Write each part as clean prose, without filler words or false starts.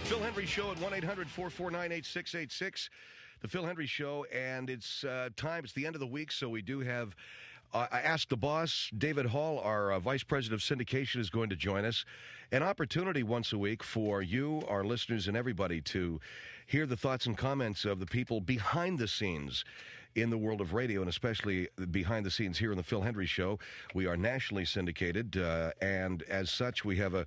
Phil Hendrie Show at 1-800-449-8686. The Phil Hendrie Show, and it's time. It's the end of the week, so we do have I Ask the Boss. David Hall, our Vice President of Syndication, is going to join us. An opportunity once a week for you, our listeners, and everybody to hear the thoughts and comments of the people behind the scenes in the world of radio, and especially behind the scenes here in the Phil Hendrie Show. We are nationally syndicated, and as such, we have a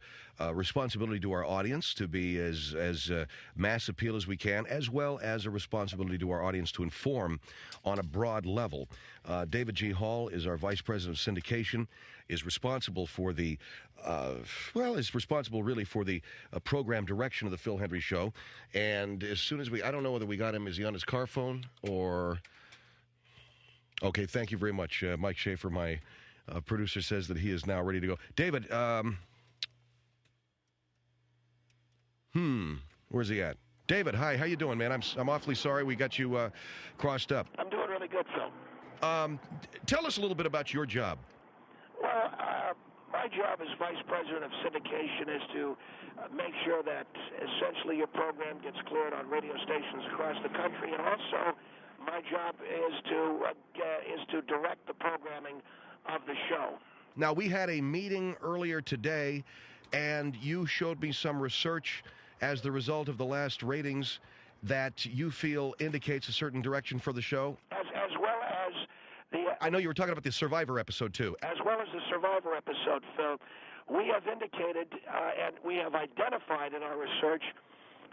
responsibility to our audience to be as mass appeal as we can, as well as a responsibility to our audience to inform on a broad level. David G. Hall is our Vice President of Syndication, is responsible for the, is responsible really for the program direction of the Phil Hendrie Show. And as soon as I don't know whether we got him, is he on his car phone or... Okay, thank you very much. Mike Schaefer, my producer, says that he is now ready to go. David, where's he at? David, hi, how you doing, man? I'm awfully sorry we got you crossed up. I'm doing really good, Phil. Tell us a little bit about your job. Well, my job as Vice President of Syndication is to make sure that essentially your program gets cleared on radio stations across the country, and also my job is to direct the programming of the show. Now, we had a meeting earlier today, and you showed me some research as the result of the last ratings that you feel indicates a certain direction for the show. As well as the... I know you were talking about the Survivor episode, too. As well as the Survivor episode, Phil. We have indicated and we have identified in our research,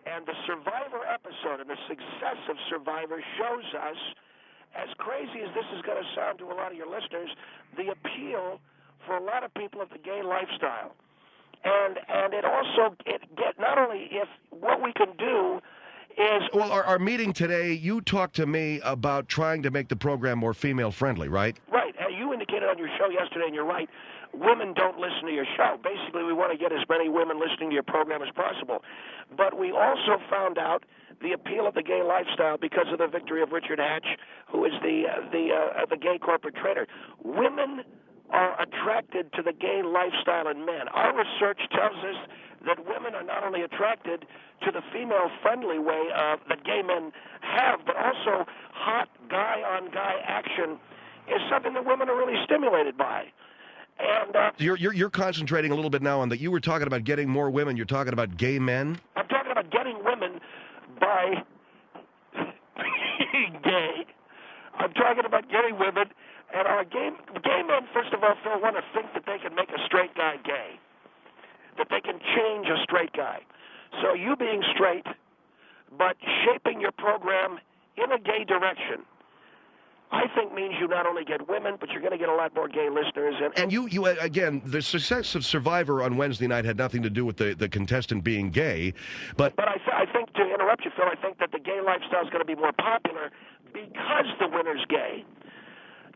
and the Survivor episode and the success of Survivor shows us, as crazy as this is going to sound to a lot of your listeners, the appeal for a lot of people of the gay lifestyle. And it also, not only if what we can do is... Well, our meeting today, you talked to me about trying to make the program more female-friendly, right? Right. You indicated on your show yesterday, and you're right, women don't listen to your show. Basically, we want to get as many women listening to your program as possible. But we also found out the appeal of the gay lifestyle because of the victory of Richard Hatch, who is the gay corporate trader. Women are attracted to the gay lifestyle in men. Our research tells us that women are not only attracted to the female-friendly way that gay men have, but also hot guy-on-guy action is something that women are really stimulated by. And you're concentrating a little bit now on that. You were talking about getting more women. You're talking about gay men? I'm talking about getting women by being gay. I'm talking about getting women. And our gay men, first of all, Phil, want to think that they can make a straight guy gay, that they can change a straight guy. So you being straight, but shaping your program in a gay direction, I think means you not only get women, but you're going to get a lot more gay listeners. And you again, the success of Survivor on Wednesday night had nothing to do with the contestant being gay. But I think, to interrupt you, Phil, I think that the gay lifestyle is going to be more popular because the winner's gay.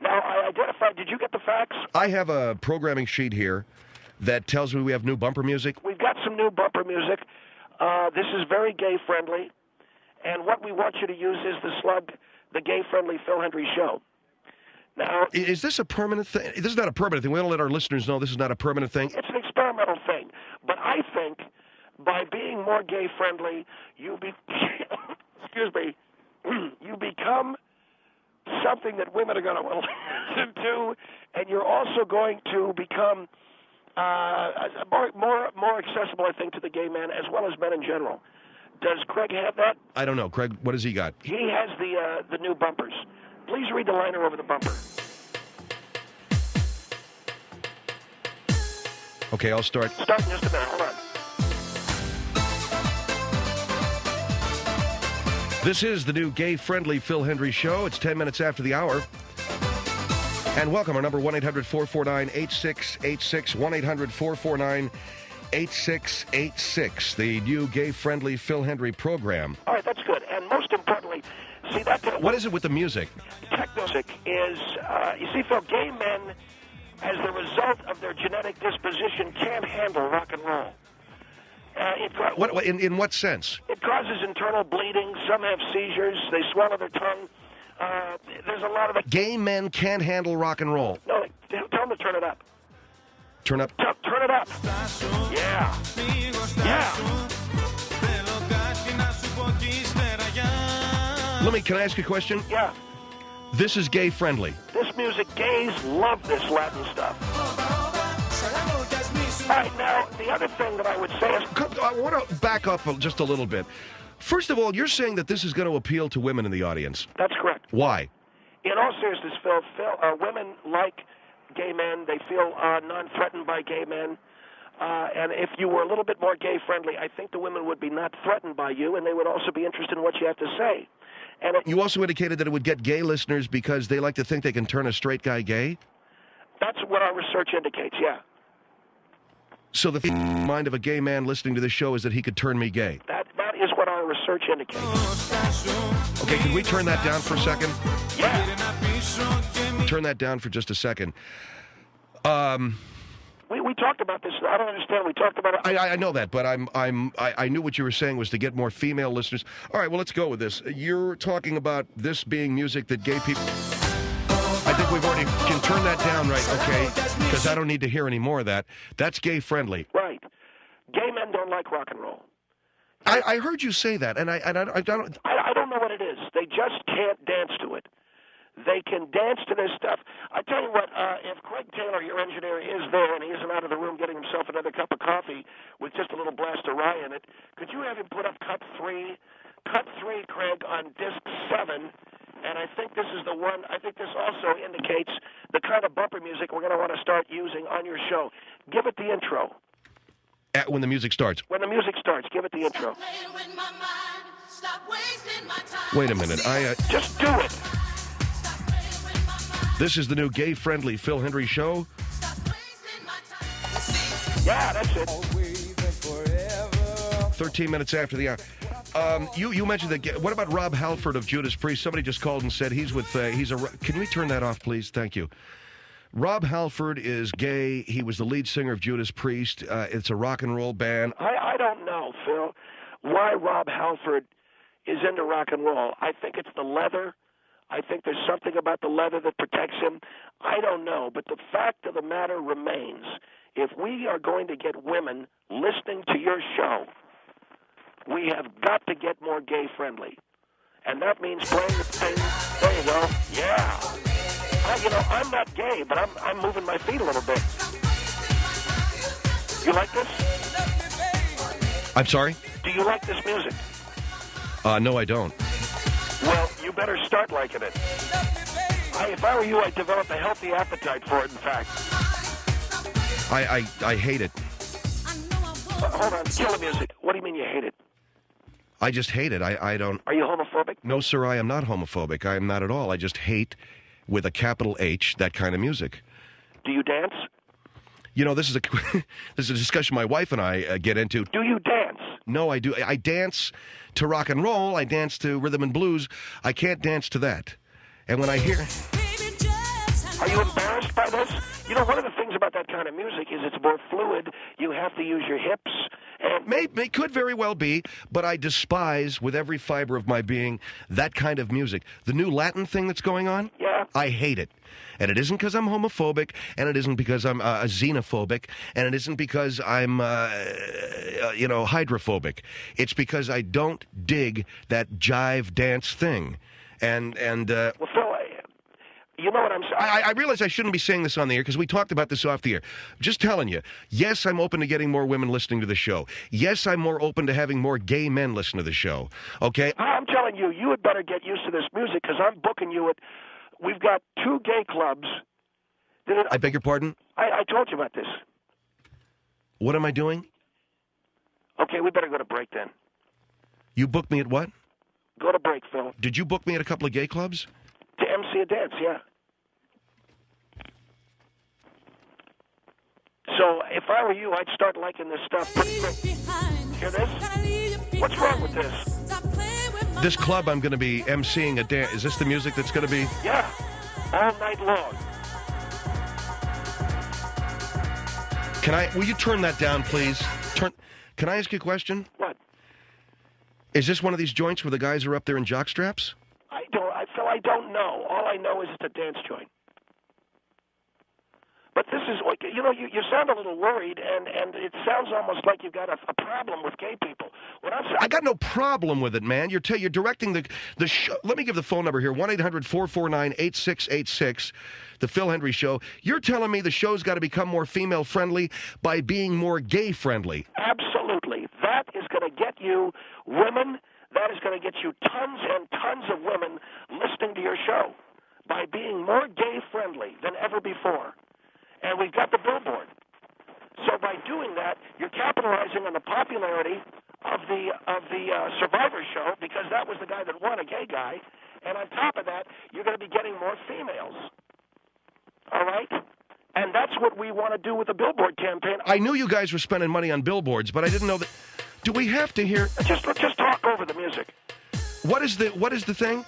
Now, I identified, did you get the facts? I have a programming sheet here that tells me we have new bumper music. We've got some new bumper music. This is very gay-friendly. And what we want you to use is the slug, the gay-friendly Phil Hendrie Show. Now, is this a permanent thing? This is not a permanent thing. We want to let our listeners know this is not a permanent thing. It's an experimental thing. But I think by being more gay-friendly, you become something that women are going to want to listen to, and you're also going to become more accessible, I think, to the gay man as well as men in general. Does Craig have that? I don't know. Craig, what has he got? He has the new bumpers. Please read the liner over the bumper. Okay, I'll start. Start in just a minute. Hold on. This is the new gay-friendly Phil Hendrie Show. It's 10 minutes after the hour. And welcome. Our number, 1-800-449-8686, 1-800-449-8686, the new gay-friendly Phil Hendrie program. All right, that's good. And most importantly, see that... What is it with the music? Techno music is, you see, Phil, gay men, as the result of their genetic disposition, can't handle rock and roll. In what sense? It causes internal bleeding. Some have seizures. They swallow their tongue. There's a lot of it. Gay men can't handle rock and roll. No, tell them to turn it up. Turn up? Turn it up. Yeah. Yeah. Can I ask you a question? Yeah. This is gay friendly. This music, gays love this Latin stuff. All right, now, the other thing that I would say is... I want to back up just a little bit. First of all, you're saying that this is going to appeal to women in the audience. That's correct. Why? In all seriousness, Phil, women like gay men. They feel non-threatened by gay men. And if you were a little bit more gay-friendly, I think the women would be not threatened by you, and they would also be interested in what you have to say. And you also indicated that it would get gay listeners because they like to think they can turn a straight guy gay? That's what our research indicates, yeah. So the mind of a gay man listening to this show is that he could turn me gay? That is what our research indicates. Okay, can we turn that down for a second? Yeah. Turn that down for just a second. We talked about this. I don't understand. We talked about it. I know that, but I knew what you were saying was to get more female listeners. All right, well, let's go with this. You're talking about this being music that gay people... I think we've already can turn that down, right? Okay, because I don't need to hear any more of that. That's gay friendly. Right. Gay men don't like rock and roll. I heard you say that, and I don't know what it is. They just can't dance to it. They can dance to this stuff. I tell you what, if Craig Taylor, your engineer, is there and he isn't out of the room getting himself another cup of coffee with just a little blast of rye in it, could you have him put up cut 3, Craig, on disc 7? And I think this is the one. I think this also indicates the kind of bumper music we're going to want to start using on your show. Give it the intro. When the music starts. When the music starts, give it the intro. Wait a minute. Just do it. This is the new gay-friendly Phil Hendrie show. Yeah, that's it. 13 minutes after the hour. You mentioned that. What about Rob Halford of Judas Priest? Somebody just called and said he's with. Can we turn that off, please? Thank you. Rob Halford is gay. He was the lead singer of Judas Priest. It's a rock and roll band. I don't know, Phil, why Rob Halford is into rock and roll. I think it's the leather. I think there's something about the leather that protects him. I don't know, but the fact of the matter remains, if we are going to get women listening to your show, we have got to get more gay-friendly. And that means playing the thing. There you go. Yeah. I'm not gay, but I'm moving my feet a little bit. You like this? I'm sorry? Do you like this music? No, I don't. Well, you better start liking it. If I were you, I'd develop a healthy appetite for it, in fact. I hate it. Hold on. Kill the music. What do you mean you hate it? I just hate it. I don't... Are you homophobic? No, sir, I am not homophobic. I am not at all. I just hate, with a capital H, that kind of music. Do you dance? This is a discussion my wife and I get into. Do you dance? No, I do. I dance to rock and roll. I dance to rhythm and blues. I can't dance to that. And when I hear... Are you embarrassed by this? One of the things about that kind of music is it's more fluid. You have to use your hips. And could very well be, but I despise, with every fiber of my being, that kind of music. The new Latin thing that's going on? Yeah. I hate it. And it isn't because I'm homophobic, and it isn't because I'm xenophobic, and it isn't because I'm, hydrophobic. It's because I don't dig that jive dance thing. And well, Phil, you know what I'm saying? I realize I shouldn't be saying this on the air because we talked about this off the air. Just telling you, yes, I'm open to getting more women listening to the show. Yes, I'm more open to having more gay men listen to the show. Okay? I'm telling you, you had better get used to this music because I'm booking you at... We've got 2 gay clubs. I beg your pardon? I told you about this. What am I doing? Okay, we better go to break then. You booked me at what? Go to break, Phil. Did you book me at a couple of gay clubs? To MC a dance, yeah. So if I were you, I'd start liking this stuff pretty quick. Hear this? What's wrong with this? This club I'm going to be MCing a dance. Is this the music that's going to be? Yeah, all night long. Will you turn that down, please? Can I ask you a question? What? Is this one of these joints where the guys are up there in jockstraps? I don't know. All I know is it's a dance joint. But this is like, you sound a little worried, and it sounds almost like you've got a problem with gay people. I got no problem with it, man. You're directing the show. Let me give the phone number here, 1-800-449-8686, the Phil Hendrie Show. You're telling me the show's got to become more female-friendly by being more gay-friendly. Absolutely. That is going to get you women. That is going to get you tons and tons of women listening to your show by being more gay-friendly than ever before. And we've got the billboard. So by doing that, you're capitalizing on the popularity of the Survivor show, because that was the guy that won, a gay guy. And on top of that, you're going to be getting more females. All right? And that's what we want to do with the billboard campaign. I knew you guys were spending money on billboards, but I didn't know that. Do we have to hear? Just talk over the music. What is the thing?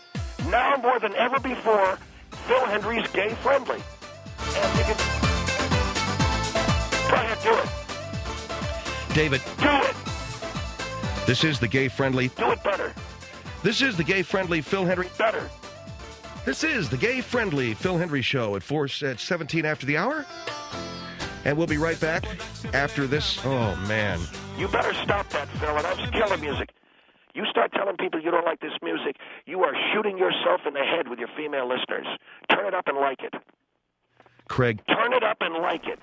Now more than ever before, Phil Hendrie's gay friendly. And you can go ahead, do it. David. Do it. This is the gay-friendly... Do it better. This is the gay-friendly Phil Hendrie... Better. This is the gay-friendly Phil Hendrie Show at 17 after the hour. And we'll be right back after this. Oh, man. You better stop that, Phil, and that's killer music. You start telling people you don't like this music, you are shooting yourself in the head with your female listeners. Turn it up and like it. Craig. Turn it up and like it.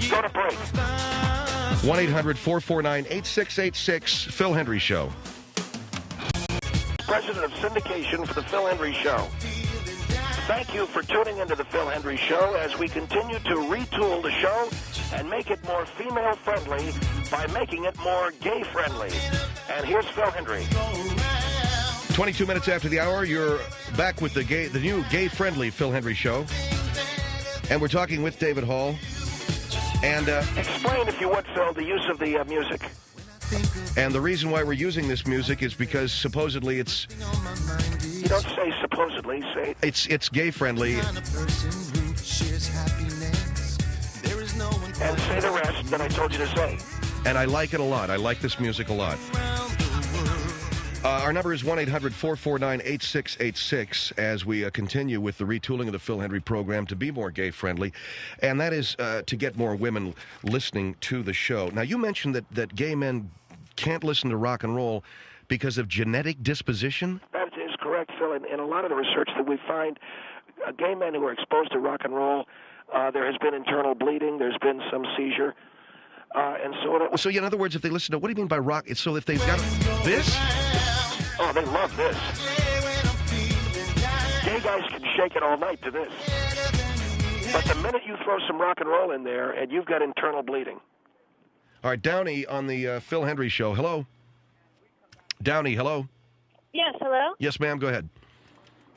Go to break. 1-800-449-8686, Phil Hendrie Show. President of syndication for the Phil Hendrie Show. Thank you for tuning into the Phil Hendrie Show as we continue to retool the show and make it more female-friendly by making it more gay-friendly. And here's Phil Hendrie. 22 minutes after the hour, you're back with the new gay-friendly Phil Hendrie Show. And we're talking with David Hall. And explain, if you would, Phil, the use of the music. And the reason why we're using this music is because supposedly it's... You don't say supposedly, say... It's gay-friendly. And say the rest that I told you to say. And I like it a lot. I like this music a lot. Our number is 1-800-449-8686 as we continue with the retooling of the Phil Hendrie program to be more gay-friendly, and that is to get more women listening to the show. Now, you mentioned that gay men can't listen to rock and roll because of genetic disposition? That is correct, Phil. In a lot of the research that we find, gay men who are exposed to rock and roll, there has been internal bleeding, there's been some seizure, and so... So, in other words, if they listen to... What do you mean by rock? It's so if they've got this... Oh, they love this. Gay guys can shake it all night to this. But the minute you throw some rock and roll in there, and you've got internal bleeding. All right, Downey on the Phil Hendrie Show. Hello? Downey, hello? Yes, hello? Yes, ma'am, go ahead.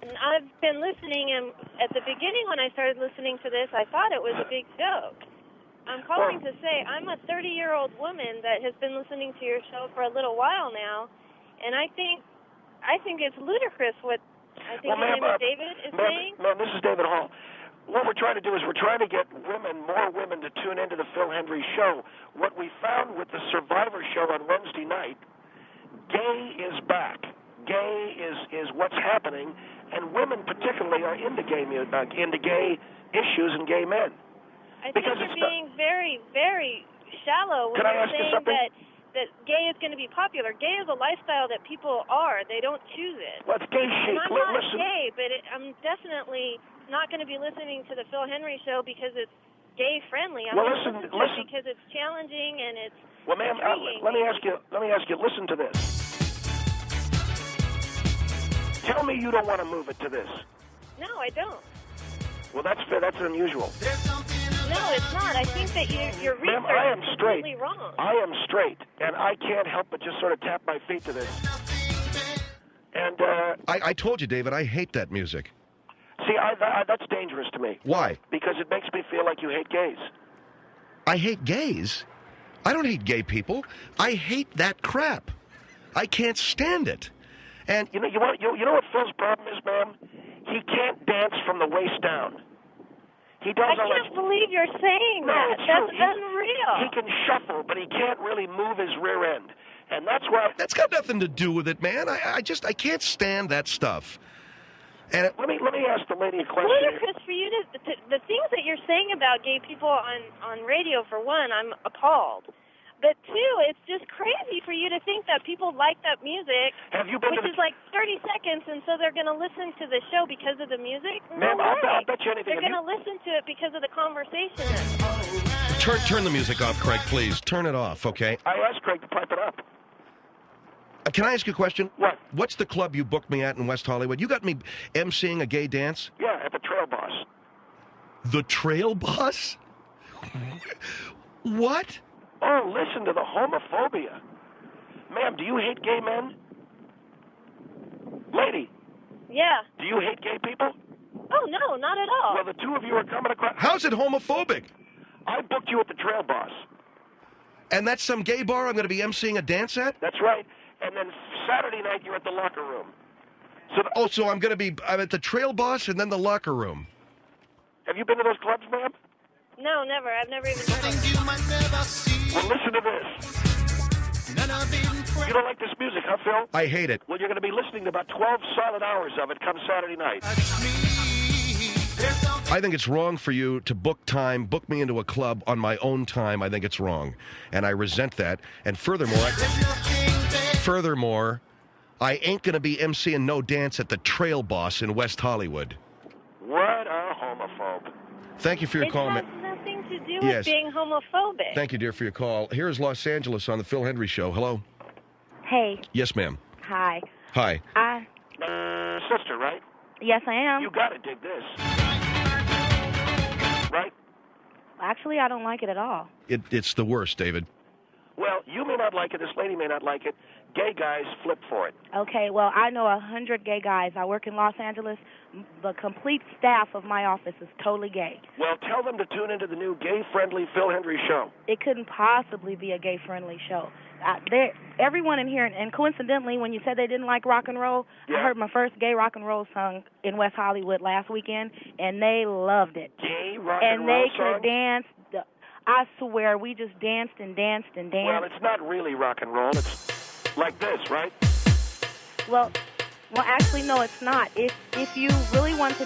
I've been listening, and at the beginning when I started listening to this, I thought it was a big joke. I'm calling to say I'm a 30-year-old woman that has been listening to your show for a little while now, and I think it's ludicrous what I think your name is David is saying. Ma'am, this is David Hall. What we're trying to do is we're trying to get more women to tune into the Phil Hendrie Show. What we found with the Survivor show on Wednesday night, gay is back. Gay is what's happening, and women particularly are into gay issues and gay men. I think you're being very, very shallow when you're saying that gay is going to be popular. Gay is a lifestyle that people are. They don't choose it. Well, it's gay chic. And I'm not gay, but I'm definitely not going to be listening to the Phil Hendrie Show because it's gay-friendly. I'm going to listen to it because it's challenging and it's intriguing. Let me ask you, listen to this. Tell me you don't want to move it to this. No, I don't. Well, that's fair. That's unusual. No, it's not. I think that your research is completely wrong. I am straight, and I can't help but just sort of tap my feet to this. And I told you, David, I hate that music. See, that's dangerous to me. Why? Because it makes me feel like you hate gays. I hate gays? I don't hate gay people. I hate that crap. I can't stand it. And you know what Phil's problem is, ma'am? He can't dance from the waist down. He does. I can't believe you're saying that. That's unreal. He can shuffle, but he can't really move his rear end, and that's why. That's got nothing to do with it, man. I can't stand that stuff. And let me ask the lady a question. Ludicrous for you the things that you're saying about gay people on radio, for one, I'm appalled. But two, it's just crazy for you to think that people like that music, which is like 30 seconds, and so they're going to listen to the show because of the music? Ma'am, I'll bet you anything. They're going to listen to it because of the conversation. Turn the music off, Craig, please. Turn it off, okay? I asked Craig to pipe it up. Can I ask you a question? What? What's the club you booked me at in West Hollywood? You got me emceeing a gay dance? Yeah, at the Trail Boss. The Trail Boss? What? Oh, listen to the homophobia. Ma'am, do you hate gay men? Lady. Yeah. Do you hate gay people? Oh, no, not at all. Well, the two of you are coming across. How's it homophobic? I booked you at the Trail Boss. And that's some gay bar I'm going to be emceeing a dance at? That's right. And then Saturday night, you're at the Locker Room. So I'm at the Trail Boss and then the Locker Room. Have you been to those clubs, ma'am? No, never. I've never even heard of it. Well, listen to this. You don't like this music, huh, Phil? I hate it. Well, you're going to be listening to about 12 solid hours of it come Saturday night. I think it's wrong for you to book me into a club on my own time. I think it's wrong. And I resent that. And furthermore, I ain't going to be emceeing no dance at the Trail Boss in West Hollywood. What a homophobe. Thank you for your call. It has nothing to do with being homophobic. Thank you, dear, for your call. Here is Los Angeles on the Phil Hendrie Show. Hello? Hey. Yes, ma'am. Hi. Hi. Sister, right? Yes, I am. You got to dig this. Right? Actually, I don't like it at all. It's the worst, David. Well, you may not like it. This lady may not like it. Gay guys flip for it. Okay, well, I know 100 gay guys. I work in Los Angeles. The complete staff of my office is totally gay. Well, tell them to tune into the new gay-friendly Phil Hendrie show. It couldn't possibly be a gay-friendly show. Everyone in here, and coincidentally, when you said they didn't like rock and roll, yeah. I heard my first gay rock and roll song in West Hollywood last weekend, and they loved it. Gay rock and roll And they song? could dance. I swear, we just danced and danced and danced. Well, it's not really rock and roll. It's like this, right? Well, actually, no, it's not. If you really want to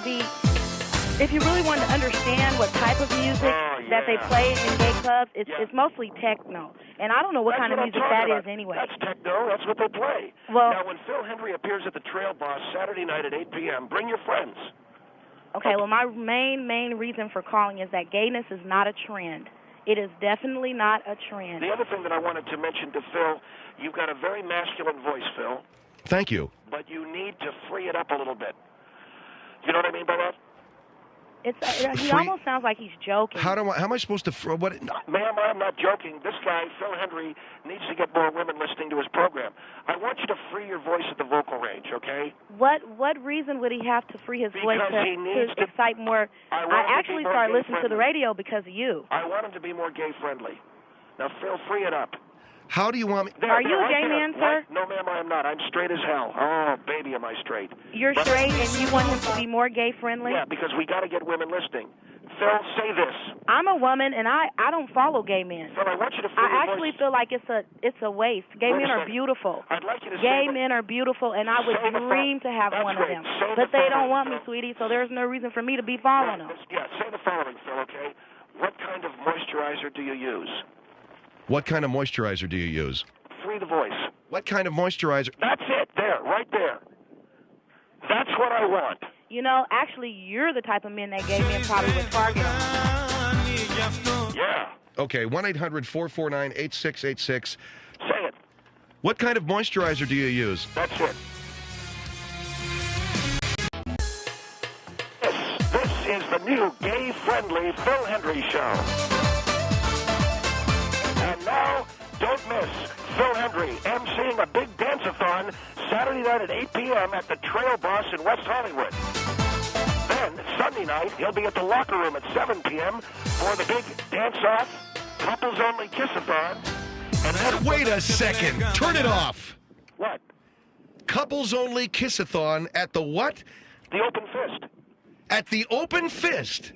understand what type of music that they play in gay clubs, it's mostly techno. And I don't know what kind of music that is anyway. That's techno. That's what they play. Well, now, when Phil Hendrie appears at the Trail Boss Saturday night at 8 p.m., bring your friends. Okay, well, my main reason for calling is that gayness is not a trend. It is definitely not a trend. The other thing that I wanted to mention to Phil, you've got a very masculine voice, Phil. Thank you. But you need to free it up a little bit. You know what I mean by that? He almost sounds like he's joking. How am I supposed to? What? Ma'am, I'm not joking. This guy, Phil Hendrie, needs to get more women listening to his program. I want you to free your voice at the vocal range, okay? What reason would he have to free his voice to excite more? I actually started listening to the radio because of you. I want him to be more gay-friendly. Now, Phil, free it up. How do you want me? Are you a gay man, sir? No, ma'am, I am not. I'm straight as hell. Oh, baby, am I straight. You're straight and you want him to be more gay-friendly? Yeah, because we got to get women listening. Phil, say this. I'm a woman, and I don't follow gay men. Phil, I want you to free I actually feel like it's a waste. Gay men are beautiful. I'd like you to Gay men are beautiful, and I would dream to have one of them. But they don't want me, sweetie, so there's no reason for me to be following them. Yeah, say the following, Phil, okay? What kind of moisturizer do you use? What kind of moisturizer do you use? Free the voice. What kind of moisturizer? That's it, there, right there. That's what I want. You know, actually, you're the type of men that gay men probably would target. Yeah. Okay, 1-800-449-8686. Say it. What kind of moisturizer do you use? That's it. This is the new gay-friendly Phil Hendrie Show. And now, don't miss Phil Hendrie emceeing a big dance-a-thon Saturday night at 8 p.m. at the Trail Boss in West Hollywood. Then, Sunday night, he'll be at the Locker Room at 7 p.m. for the big dance-off, couples-only kiss-a-thon. And then wait a second. Turn it off. What? Couples-only kiss-a-thon at the what? The Open Fist. At the Open Fist.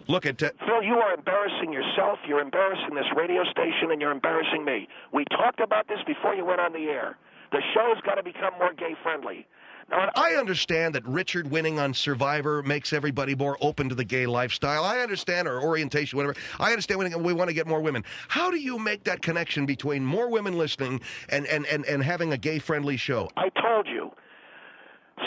Look at that. Phil, you are embarrassing yourself, you're embarrassing this radio station, and you're embarrassing me. We talked about this before you went on the air. The show's got to become more gay-friendly. Now, I understand that Richard winning on Survivor makes everybody more open to the gay lifestyle. I understand, or orientation, whatever. I understand we want to get more women. How do you make that connection between more women listening and having a gay-friendly show? I told you.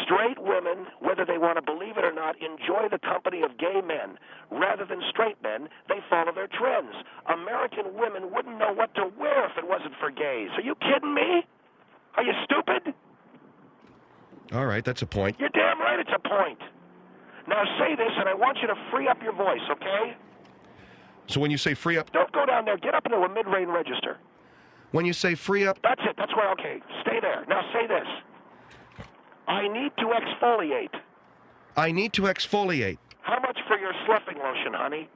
Straight women, whether they want to believe it or not, enjoy the company of gay men. Rather than straight men, they follow their trends. American women wouldn't know what to wear if it wasn't for gays. Are you kidding me? Are you stupid? All right, that's a point. You're damn right it's a point. Now say this, and I want you to free up your voice, okay? So when you say free up... Don't go down there. Get up into a mid-range register. When you say free up... That's it. That's where, okay. Stay there. Now say this. I need to exfoliate. I need to exfoliate. How much for your sloughing lotion, honey?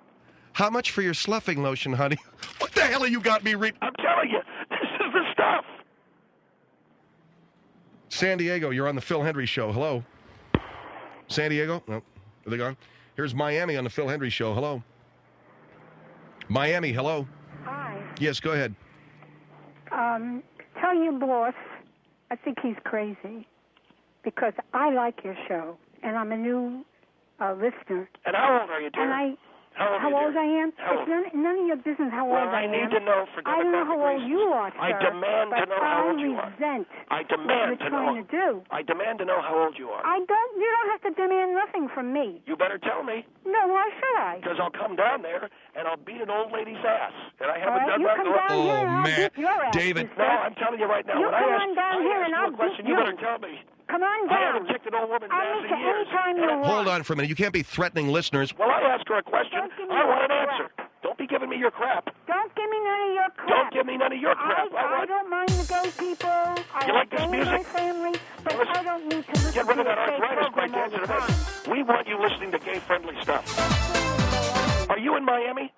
How much for your sloughing lotion, honey? What the hell have you got me I'm telling you, this is the stuff. San Diego, you're on the Phil Hendrie Show. Hello. San Diego? No. Are they gone? Here's Miami on the Phil Hendrie Show. Hello. Miami, hello. Hi. Yes, go ahead. Tell your boss I think he's crazy because I like your show, and I'm a new listener. And how old are you, dear? And how old I am? How It's none of your business how old I am. I need to know for I don't know how old reasons. you are, sir. I demand to know how old you are. I demand what you're to know. trying to do. I demand to know how old you are. You don't have to demand nothing from me. You better tell me. No, why should I? Because I'll come down there and I'll beat an old lady's ass. And I haven't done you that. come down here and I'll man. beat your ass. David. No, I'm telling you right now. You when come I on down here and I'll a question, beat you you. better tell me. Come on I down. haven't kicked an old woman's I'll ass meet in you years. anytime you want. Hold on for a minute. You can't be threatening listeners. Well, I ask her a question. Don't give me I want an your answer. Don't be giving me your crap. Don't give me none of your crap. Don't give me none of your crap. I don't mind the gay people. You like this I music? my family, but Listen, I don't need to listen Get rid to of that a gay arthritis by program all dancing the to time. this. We want you listening to gay-friendly stuff. Are you in Miami?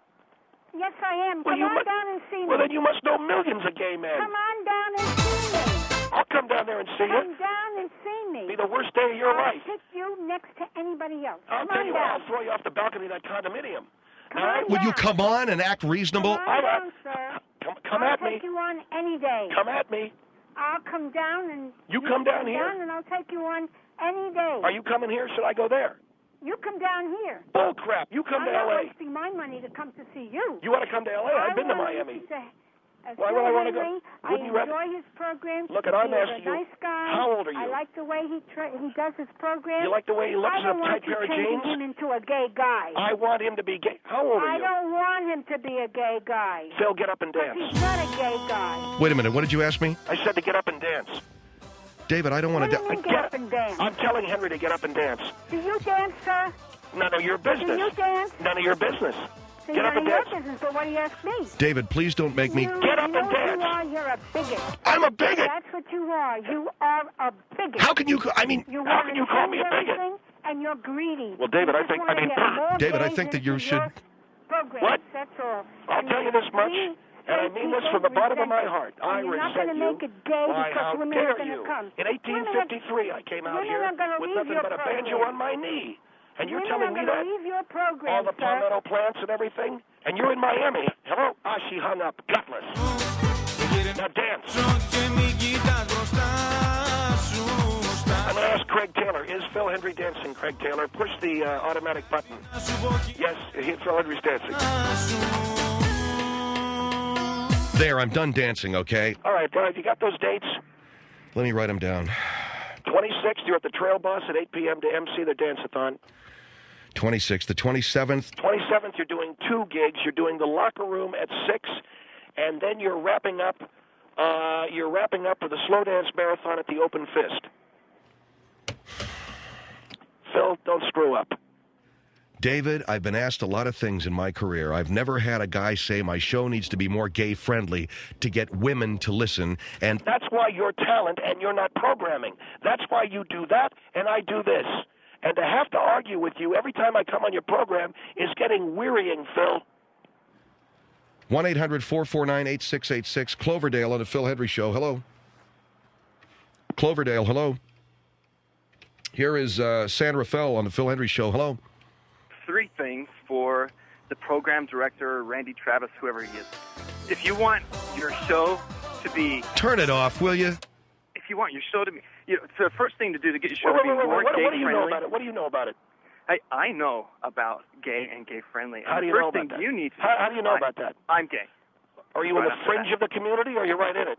Yes, I am. Well, Come on down and see me. Well, then you must know millions of gay men. Come on down and see me. I'll come down there and see you. Come down and see me. Be the worst day of your I'll life. pick you next to anybody else. I'll Come tell on you what, down. I'll throw you off the balcony of that condominium. Come on Would you down. come on and act reasonable? Come on down, sir. Come I'll at me. take you on any day. Come at me. I'll come down and You come down here? and I'll take you on any day. Are you coming here? Should I go there? You come down here. Bull crap. You come I'm to not L.A. wasting my money to come to see you. You want to come to L.A.? I've been to Miami. Why would I want to go? Wouldn't you I rather? enjoy his programs. Look, and I'm He's asking a you, nice guy. how old are you? I like the way he does his programs. You like the way he looks I in a don't tight want you pair of changing jeans? him into a gay guy. I want him to be gay. How old are I you? don't want him to be a gay guy. Phil, get up and Because dance. he's not a gay guy. Wait a minute. What did you ask me? I said to get up and dance. David, I don't want What to... do you mean get up and dance? I'm telling Henry to get up and dance. Do you dance, sir? None of your business. Do you dance? None of your business. See, Get up none and of your dance. business, but what do you ask me? David, please don't make me... Get up and You know dance. you are. You're a bigot. I'm a bigot. That's what you are. You are a bigot. How can you... I mean... You How want can to you call me a change bigot? everything, and you're greedy. Well, David, You I just think- wanna I mean, get more David, I gays think that you into should- your programs, What? That's all. I'll And tell you this much, we and I mean this from the bottom of my heart. I You're not resent going to you. make it gay Why, because how women dare are going you? to come. In 1853, I came out women here are gonna with leave nothing your but a banjo program. on my knee. And you're Women telling are me gonna that? leave your program, All the sir. palmetto plants and everything? And you're in Miami. Hello? Ah, she hung up. Gutless. Now dance. I'm going to ask Craig Taylor. Is Phil Hendrie dancing, Craig Taylor? Push the automatic button. Yes, Phil Hendrie's dancing. There, I'm done dancing, okay? All right, you got those dates? Let me write them down. 26th, you're at the Trail Boss at 8 p.m. to MC the dance-a-thon. 26th. The 27th... 27th, you're doing 2 gigs. You're doing the Locker Room at 6, and then you're wrapping up. With a slow dance marathon at the Open Fist. Phil, don't screw up. David, I've been asked a lot of things in my career. I've never had a guy say my show needs to be more gay-friendly to get women to listen, and... That's why you're talent and you're not programming. That's why you do that and I do this. And to have to argue with you every time I come on your program is getting wearying, Phil. 1-800-449-8686. Cloverdale on the Phil Hendrie Show. Hello. Cloverdale, hello. Here is San Rafael on the Phil Hendrie Show. Hello. 3 things for the program director, Randy Travis, whoever he is. If you want your show to be... Turn it off, will you? If you want your show to be, it's the first thing to do to get your show to be more what gay do you friendly. know about it? What do you know about it? I know about gay and gay friendly. How do you know about that? How do you know about that? I'm gay. Are you in the fringe of the community, or are you right in it?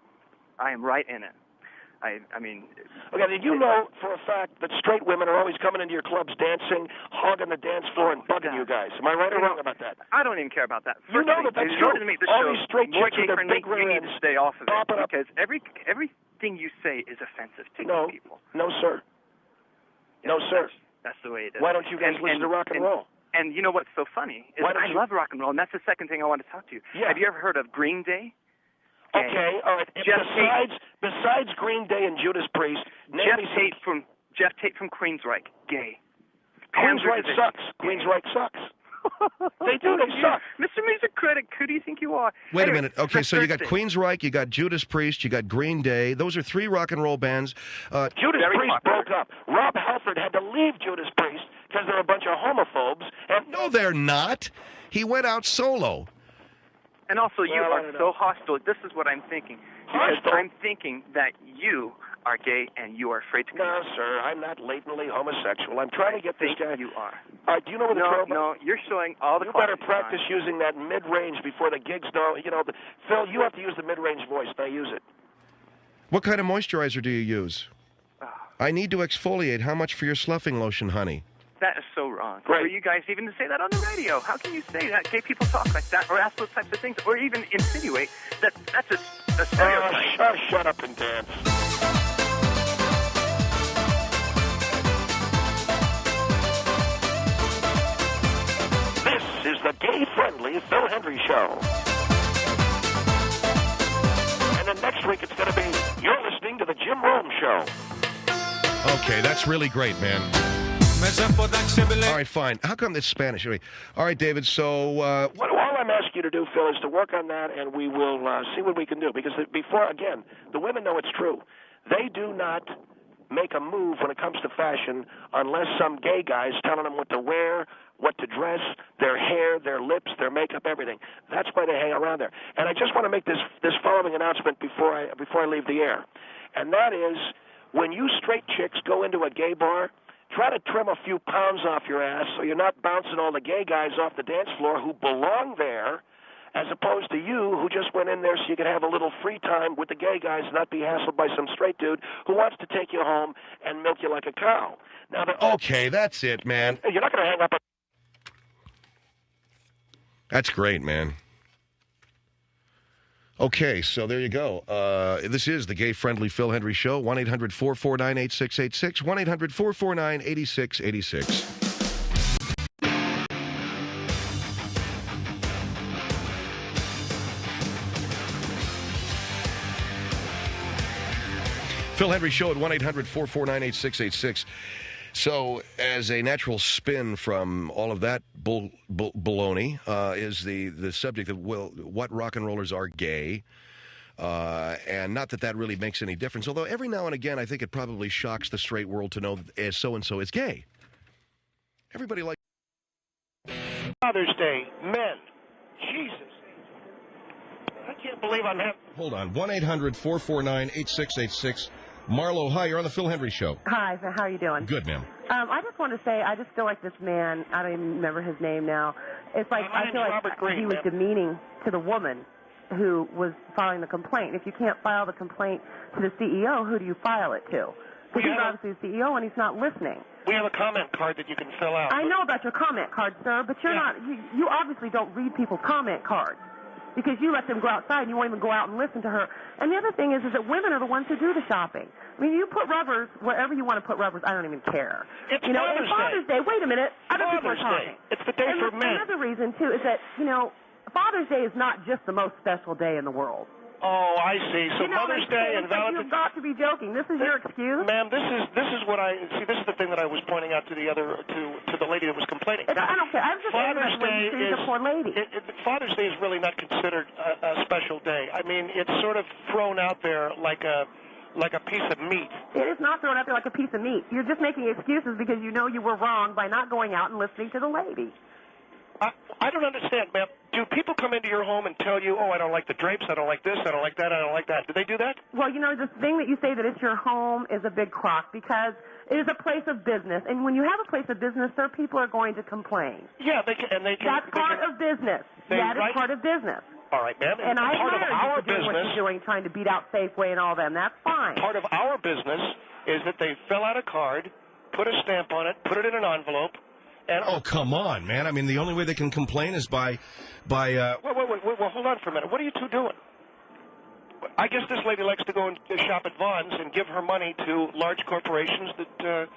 I am right in it. I mean... Okay, did you know for a fact that straight women are always coming into your clubs dancing, hogging the dance floor, and bugging you guys? Am I right or wrong about that? I don't even care about that. You know that that's true. To make the all show these straight more chicks with their big rear you need ends to stay off of it, popping up. because everything you say is offensive to people. No, sir. Yeah, no, sir. That's the way it is. Why don't you guys listen to rock and roll? And you know what's so funny? Is I love rock and roll, and that's the second thing I want to talk to you. Yeah. Have you ever heard of Green Day? Okay, all right. Besides Green Day and Judas Priest, Jeff Tate from Queensryche, gay. Queensryche sucks. Queensryche sucks. They suck. Mr. Music Critic, who do you think you are? Wait a minute. Okay, so you got Queensryche, you got Judas Priest, you got Green Day. Those are 3 rock and roll bands. Judas Priest broke up. Rob Halford had to leave Judas Priest because they're a bunch of homophobes. No, they're not. He went out solo. And also, you are so hostile. This is what I'm thinking. Because I'm thinking that you are gay and you are afraid to... No, sir, I'm not latently homosexual. I'm trying to get this guy... You are. All right, do you know what the trouble... No, you're showing all the... You better practice using that mid-range before the gigs don't... Phil, you have to use the mid-range voice, and I use it. What kind of moisturizer do you use? I need to exfoliate. How much for your sloughing lotion, honey? That is so wrong. Right. For you guys even to say that on the radio. How can you say that? Gay people talk like that or ask those types of things or even insinuate that that's a stereotype. Shut up and dance. This is the gay-friendly Phil Hendrie Show. And then next week it's going to be You're Listening to the Jim Rome Show. Okay, that's really great, man. All right, fine. How come it's Spanish? All right, David, so... all I'm asking you to do, Phil, is to work on that, and we will see what we can do. Because before, again, the women know it's true. They do not make a move when it comes to fashion unless some gay guy's telling them what to wear, what to dress, their hair, their lips, their makeup, everything. That's why they hang around there. And I just want to make this following announcement before I leave the air. And that is, when you straight chicks go into a gay bar... Try to trim a few pounds off your ass so you're not bouncing all the gay guys off the dance floor who belong there, as opposed to you who just went in there so you could have a little free time with the gay guys and not be hassled by some straight dude who wants to take you home and milk you like a cow. Now, okay, that's it, man. You're not going to hang up. That's great, man. Okay, so there you go. This is the gay-friendly Phil Hendrie Show. 1-800-449-8686. 1-800-449-8686. Phil Hendrie Show at 1-800-449-8686. So, as a natural spin from all of that baloney, is the subject of, what rock and rollers are gay. And not that really makes any difference, although every now and again I think it probably shocks the straight world to know that so-and-so is gay. Everybody likes... Father's Day, men. Jesus. I can't believe I'm having... Hold on. 1-800-449-8686. Marlo, hi, you're on the Phil Hendrie Show. Hi, how are you doing? Good, ma'am. I just want to say, I just feel like this man, I don't even remember his name now. It's like, I feel like he was demeaning to the woman who was filing the complaint. If you can't file the complaint to the CEO, who do you file it to? Because he's obviously the CEO and he's not listening. We have a comment card that you can fill out. I know about your comment card, sir, but you're not, you obviously don't read people's comment cards. Because you let them go outside and you won't even go out and listen to her. And the other thing is that women are the ones who do the shopping. I mean, you put rubbers wherever you want to put rubbers. I don't even care. It's Father's Day. Wait a minute. Other people are talking. It's the day for men. Another reason, too, is that, Father's Day is not just the most special day in the world. Oh, I see. So Mother's Day and Valentine's... You've got to be joking. This is your excuse? Ma'am, this is what I... See, this is the thing that I was pointing out to the lady that was complaining. I don't care. I'm just Father's Day is... the poor lady. Father's Day is really not considered a special day. I mean, it's sort of thrown out there like a piece of meat. It is not thrown out there like a piece of meat. You're just making excuses because you know you were wrong by not going out and listening to the lady. I don't understand, ma'am. Do people come into your home and tell you, oh, I don't like the drapes, I don't like this, I don't like that, I don't like that? Do they do that? Well, the thing that you say that it's your home is a big crock because it is a place of business. And when you have a place of business, there people are going to complain. Yeah, they can. That's part of business. That is part of business. All right, ma'am. And I part of our you doing what you're doing, trying to beat out Safeway and all them. That's fine. Part of our business is that they fill out a card, put a stamp on it, put it in an envelope, and oh, come on, man! I mean, the only way they can complain is by. Wait, hold on for a minute. What are you two doing? I guess this lady likes to go and shop at Vaughn's and give her money to large corporations that,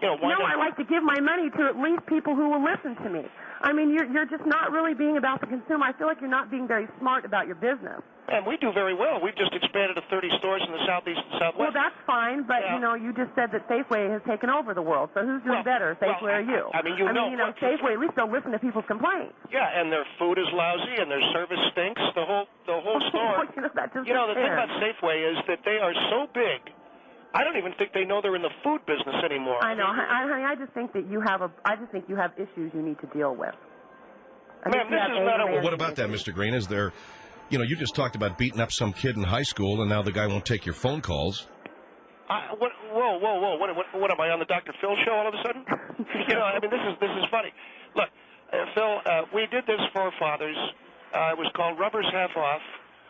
I like to give my money to at least people who will listen to me. I mean, you're just not really being about the consumer. I feel like you're not being very smart about your business. And we do very well. We've just expanded to 30 stores in the Southeast and Southwest. Well, that's fine, but, you just said that Safeway has taken over the world. So who's doing better, Safeway or you? I mean, Safeway, at least they'll listen to people's complaints. Yeah, and their food is lousy and their service stinks. The whole store. The thing about Safeway is that they are so big, I don't even think they know they're in the food business anymore. I know, honey. I just think that you have issues you need to deal with. Ma'am, this is not a... Well, what about that, Mr. Green? Is there... you just talked about beating up some kid in high school, and now the guy won't take your phone calls. Whoa. What am I, on the Dr. Phil show all of a sudden? This is funny. Look, Phil, we did this for fathers. It was called Rubbers Half Off.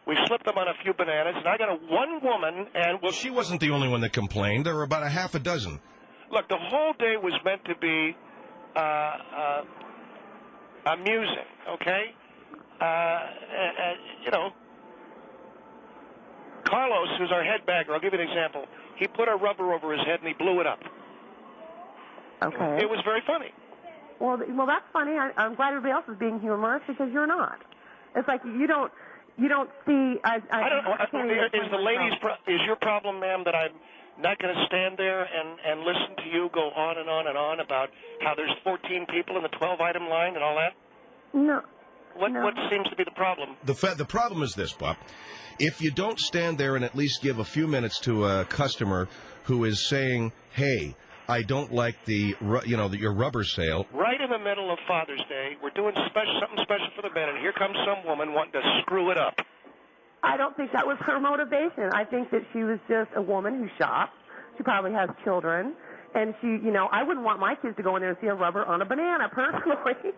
We slipped them on a few bananas, and I got one woman, and... Well, she wasn't the only one that complained. There were about a half a dozen. Look, the whole day was meant to be amusing, okay? Carlos, who's our head bagger, I'll give you an example. He put a rubber over his head and he blew it up. Okay. It was very funny. Well, that's funny. I'm glad everybody else is being humorous because you're not. It's like you don't see. Is your problem, ma'am, that I'm not going to stand there and listen to you go on and on and on about how there's 14 people in the 12-item line and all that? No. What seems to be the problem? The problem is this, Bob. If you don't stand there and at least give a few minutes to a customer who is saying, hey, I don't like your rubber sale. Right in the middle of Father's Day, we're doing something special for the men, and here comes some woman wanting to screw it up. I don't think that was her motivation. I think that she was just a woman who shops. She probably has children. And she, I wouldn't want my kids to go in there and see a rubber on a banana, personally.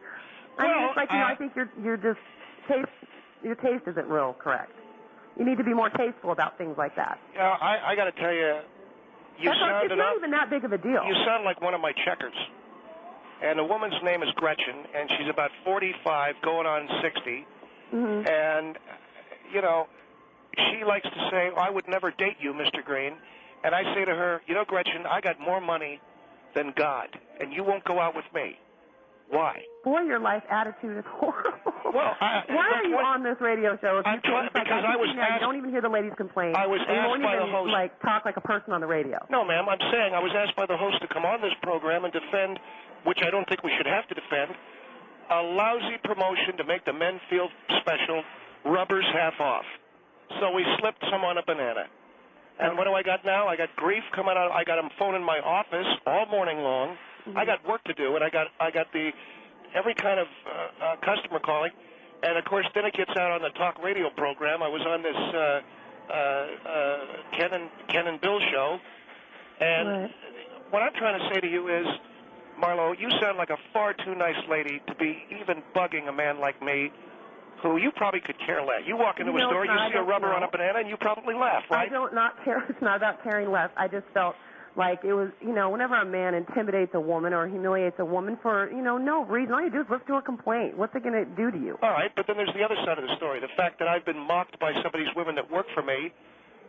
I think your taste isn't real correct. You need to be more tasteful about things like that. Yeah, I got to tell you, it's not even that big of a deal. You sound like one of my checkers. And the woman's name is Gretchen, and she's about 45, going on 60. Mm-hmm. And, she likes to say, I would never date you, Mr. Green. And I say to her, Gretchen, I got more money than God, and you won't go out with me. Why? Boy, your life attitude is horrible. Well, why are you on this radio show? Because I was asked. You don't even hear the ladies complain. I was asked by the host. Talk like a person on the radio. No, ma'am. I'm saying I was asked by the host to come on this program and defend, which I don't think we should have to defend, a lousy promotion to make the men feel special. Rubbers half off. So we slipped some on a banana. And what do I got now? I got grief coming out. I got them phoning my office all morning long. Mm-hmm. I got work to do, and I got every kind of customer calling, and of course then it gets out on the talk radio program. I was on this Ken and Bill show, and what I'm trying to say to you is, Marlo, you sound like a far too nice lady to be even bugging a man like me, who you probably could care less. You walk into a store, you see a rubber on a banana, and you probably laugh, right? I don't not care. It's not about caring less. I just felt like it was, whenever a man intimidates a woman or humiliates a woman for, no reason, all you do is listen to a complaint. What's it going to do to you? All right, but then there's the other side of the story, the fact that I've been mocked by some of these women that work for me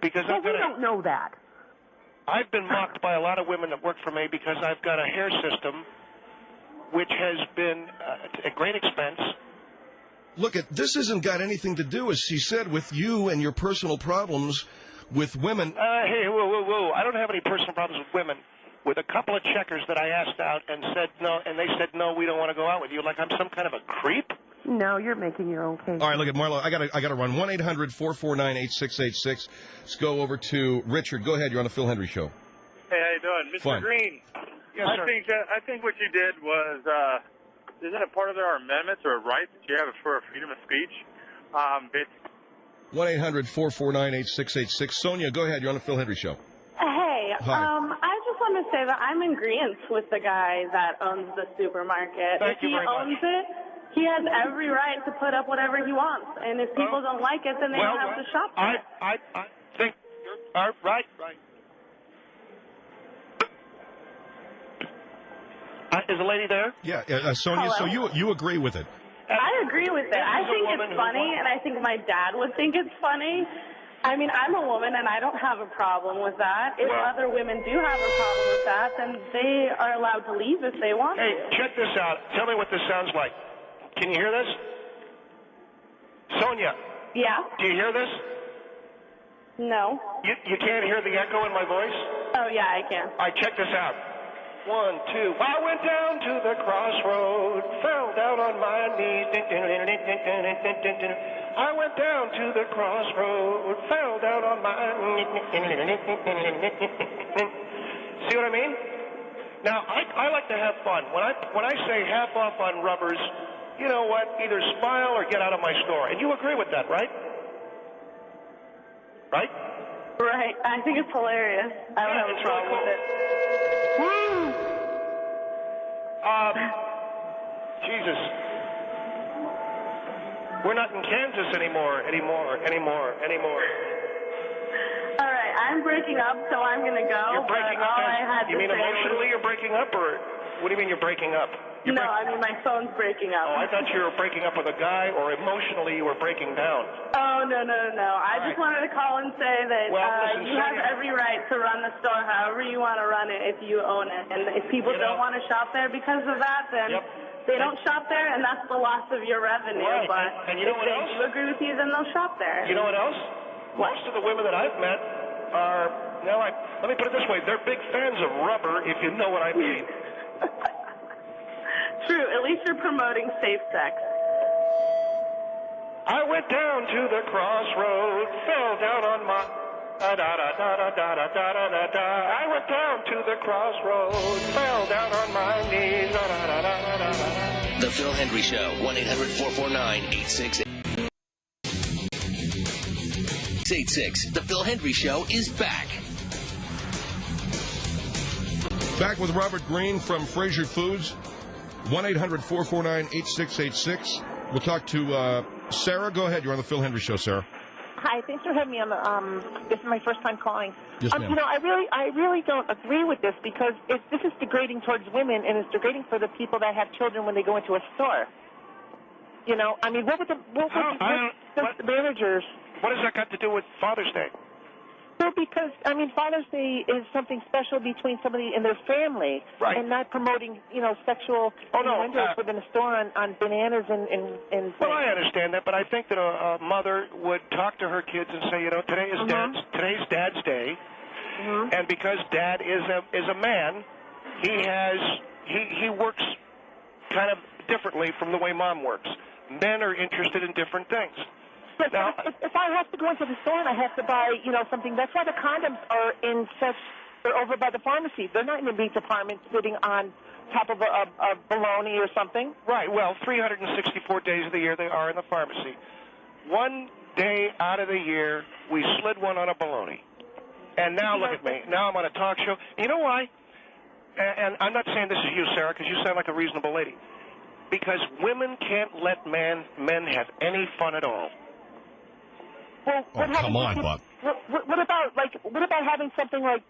because we don't know that. I've been mocked by a lot of women that work for me because I've got a hair system which has been at great expense. Look, this hasn't got anything to do, as she said, with you and your personal problems with women. Hey, whoa. I don't have any personal problems with women. With a couple of checkers that I asked out and said no, and they said, no, we don't want to go out with you. Like I'm some kind of a creep? No, you're making your own case. All right, look at Marlo. I got to run. 1-800-449-8686. Let's go over to Richard. Go ahead. You're on the Phil Hendrie Show. Hey, how you doing? Mr. Fine. Green, yes, sir. I think what you did was isn't it part of our amendments or a right that you have for freedom of speech? 1-800-449-8686. Sonia, go ahead. You're on the Phil Hendrie Show. Hey, Hi. I just want to say that I'm in agreement with the guy that owns the supermarket. Thank you if he very owns it, he has every right to put up whatever he wants. And if people don't like it, then they don't have to shop there. I think you're right. Is the lady there? Yeah, Sonia, Hello? so you agree with it? I agree with it. I think it's funny, and I think my dad would think it's funny. I mean, I'm a woman, and I don't have a problem with that. If other women do have a problem with that, then they are allowed to leave if they want Hey, to. check this out. Tell me what this sounds like. Can you hear this? Sonia. Yeah? Do you hear this? No. You can't hear the echo in my voice? Oh, yeah, I can. All right, check this out. 1, 2. I went down to the crossroad, fell down on my knees. I went down to the crossroad, fell down on my knees. See what I mean? Now, I like to have fun. When I say half off on rubbers, you know what? Either smile or get out of my store. And you agree with that, right? Right? Right. I think it's hilarious. I don't have a problem with it. Jesus. We're not in Kansas anymore. All right, I'm breaking up, so I'm going to go. You're breaking up. You mean emotionally you're breaking up, or what do you mean you're breaking up? No, I mean my phone's breaking up. Oh, I thought you were breaking up with a guy, or emotionally you were breaking down. Oh, no. I just wanted to call and say that listen, you have every right to run the store however you want to run it if you own it. And if people don't want to shop there because of that, then they don't shop there, and that's the loss of your revenue. Right. But And you know if what they else? do agree with you, then they'll shop there. You know what else? Most of the women that I've met are, let me put it this way, they're big fans of rubber, if you know what I mean. True. At least you're promoting safe sex. I went down to the crossroad, fell down on my... I went down to the crossroad, fell down on my knees. The Phil Hendrie Show, 1-800-449-8686. The Phil Hendrie Show is back. Back with Robert Green from Fraser Foods. 1-800-449-8686. We'll talk to Sarah. Go ahead. You're on the Phil Hendrie Show, Sarah. Hi, thanks for having me on the. This is my first time calling. Yes, ma'am. I really don't agree with this because this is degrading towards women, and it's degrading for the people that have children when they go into a store. I mean, what would the managers? What does that got to do with Father's Day? Well, because, Father's Day is something special between somebody and their family. Right. And not promoting, sexual innuendos within a store on bananas and Well, I understand that, but I think that a mother would talk to her kids and say, today's Dad's Day, and because Dad is a man, he works kind of differently from the way Mom works. Men are interested in different things. But now, if I have to go into the store and I have to buy, something, that's why the condoms are they're over by the pharmacy. They're not in the meat department sitting on top of a bologna or something. Right. Well, 364 days of the year they are in the pharmacy. One day out of the year, we slid one on a bologna. And now look at me. Now I'm on a talk show. You know why? And I'm not saying this is you, Sarah, because you sound like a reasonable lady. Because women can't let men have any fun at all. Well, come on, Bob. What about having something like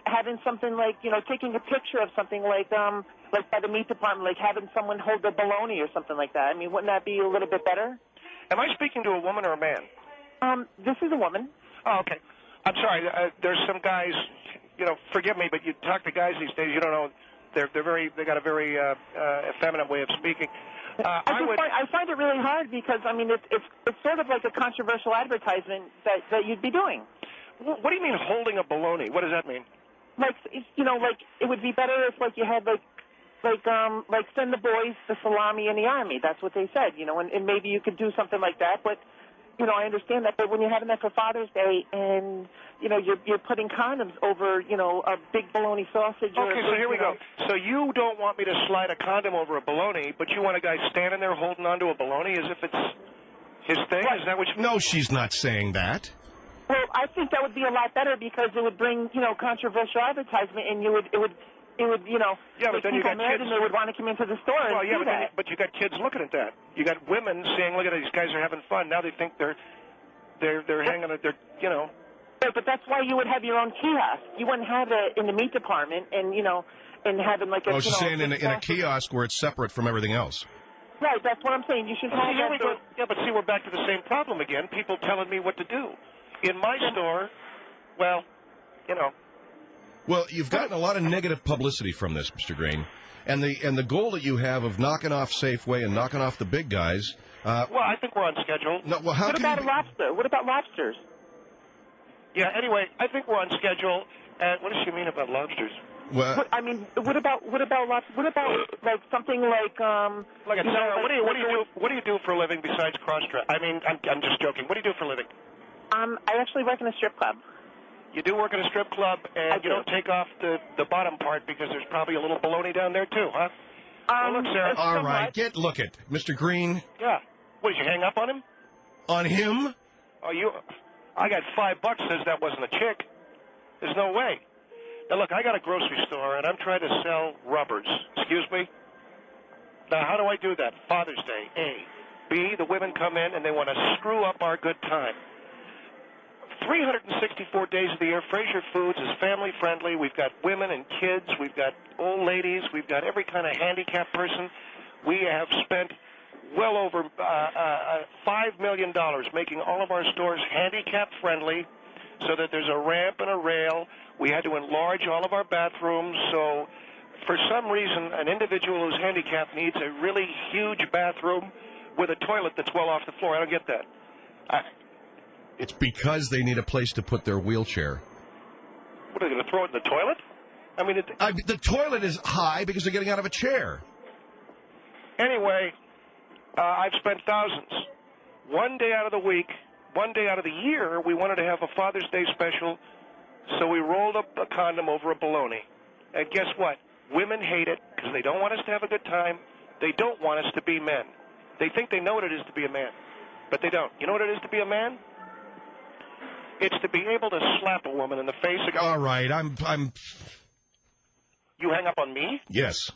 having something like, taking a picture of something like by the meat department, like having someone hold the bologna or something like that? I mean, wouldn't that be a little bit better? Am I speaking to a woman or a man? This is a woman. Oh, okay. I'm sorry. There's some guys, forgive me, but you talk to guys these days, you don't know, they got a very effeminate way of speaking. I find it really hard because, it's sort of like a controversial advertisement that you'd be doing. What do you mean holding a bologna? What does that mean? Like it would be better if you had send the boys the salami in the army. That's what they said, and maybe you could do something like that. But you know, I understand that, but when you're having that for Father's Day and, you know, you're putting condoms over, you know, a big bologna sausage. Okay, so here we go. So you don't want me to slide a condom over a bologna, but you want a guy standing there holding onto a bologna as if it's his thing? Is that what you... No, she's not saying that. Well, I think that would be a lot better because it would bring, you know, controversial advertisement, and it would, you know, but then you got mad, kids, and they would want to come into the store and well, yeah, do that. But you got kids looking at that. You got women saying, "Look at these guys are having fun." Now they think they're hanging at their, you know. Right, but that's why you would have your own kiosk. You wouldn't have it in the meat department, and you know, and having like a. Oh, she's saying in a kiosk where it's separate from everything else. Right, that's what I'm saying. You should have. Here we go. Yeah, but see, we're back to the same problem again. People telling me what to do. In my store, well, you know. Well, you've gotten a lot of negative publicity from this, Mr. Green, and the goal that you have of knocking off Safeway and knocking off the big guys. Well, I think we're on schedule. No, well, how what about a lobster? What about lobsters? Yeah. Anyway, I think we're on schedule. And what does she mean about lobsters? Well, I mean, what about lobster? What about like something like Look at Sarah. What do you do for a living besides cross-dress? I mean, I'm just joking. What do you do for a living? I actually work in a strip club. You do work in a strip club, and you don't take off the bottom part because there's probably a little baloney down there too, huh? Well, look, Sarah. All right, look at Mr. Green. Yeah. What, did you hang up on him? On him? Oh, I got $5 says that wasn't a chick. There's no way. Now look, I got a grocery store and I'm trying to sell rubbers. Excuse me? Now how do I do that? Father's Day, A. B, the women come in and they want to screw up our good time. 364 days of the year, Fraser Foods is family friendly. We've got women and kids. We've got old ladies. We've got every kind of handicapped person. We have spent well over $5 million making all of our stores handicap friendly so that there's a ramp and a rail. We had to enlarge all of our bathrooms. So for some reason, an individual who's handicapped needs a really huge bathroom with a toilet that's well off the floor. I don't get that. It's because they need a place to put their wheelchair. What, are they going to throw it in the toilet? I mean, the toilet is high because they're getting out of a chair. Anyway, I've spent thousands. One day out of the week, one day out of the year, we wanted to have a Father's Day special, so we rolled up a condom over a bologna. And guess what? Women hate it because they don't want us to have a good time. They don't want us to be men. They think they know what it is to be a man, but they don't. You know what it is to be a man? It's to be able to slap a woman in the face and go, all right, I'm... You hang up on me? Yes.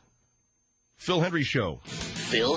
Phil Hendrie Show. Phil